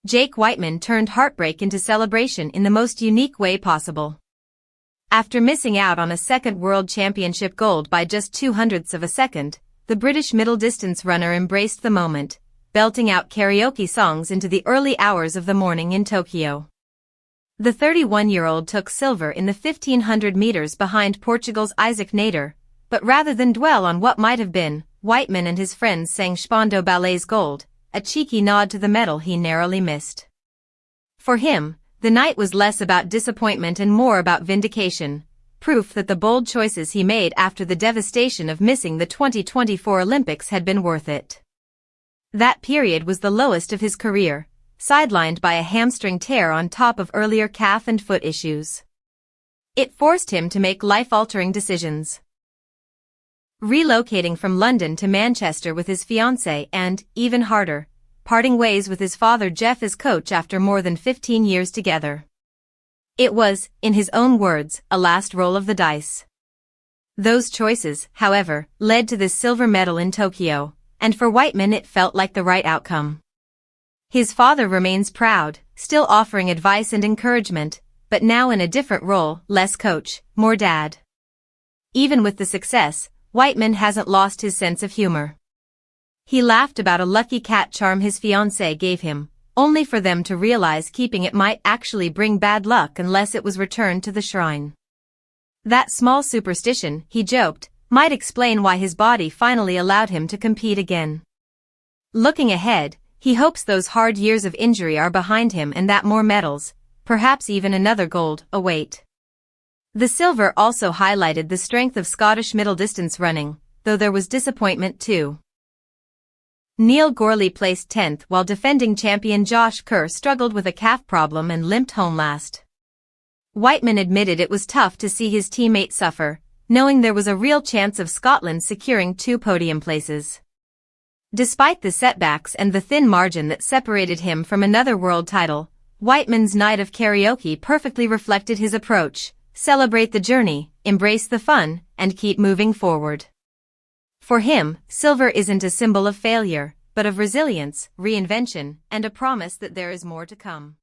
Jake Wightman turned Heartbreak into celebration in the most unique way possible. After missing out on a second World Championship gold by just 0.02 of a second, the British middle-distance runner embraced the moment, belting out karaoke songs into the early hours of the morning in Tokyo. The 31-year-old took silver in the 1500 meters behind Portugal's Isaac Nader, but rather than dwell on what might have been, Wightman and his friends sang Spandau Ballet's gold, a cheeky nod to the medal he narrowly missed. For him, the night was less about disappointment and more about vindication, proof that the bold choices he made after the devastation of missing the 2024 Olympics had been worth it. That period was the lowest of his career, sidelined by a hamstring tear on top of earlier calf and foot issues. It forced him to make life-altering decisions. Relocating from London to Manchester with his fiancée and, even harder, parting ways with his father Geoff as coach after more than 15 years together. It was, in his own words, a last roll of the dice. Those choices, however, led to this silver medal in Tokyo, and for Wightman it felt like the right outcome. His father remains proud, still offering advice and encouragement, but now in a different role, less coach, more dad. Even with the success, Wightman hasn't lost his sense of humor. He laughed about a lucky cat charm his fiancée gave him, only for them to realize keeping it might actually bring bad luck unless it was returned to the shrine. That small superstition, he joked, might explain why his body finally allowed him to compete again. Looking ahead, he hopes those hard years of injury are behind him and that more medals, perhaps even another gold, await. The silver also highlighted the strength of Scottish middle-distance running, though there was disappointment too. Neil Gorley placed 10th while defending champion Josh Kerr struggled with a calf problem and limped home last. Wightman admitted it was tough to see his teammate suffer, knowing there was a real chance of Scotland securing 2 podium places. Despite the setbacks and the thin margin that separated him from another world title, Wightman's night of karaoke perfectly reflected his approach: celebrate the journey, embrace the fun, and keep moving forward. For him, silver isn't a symbol of failure, but of resilience, reinvention, and a promise that there is more to come.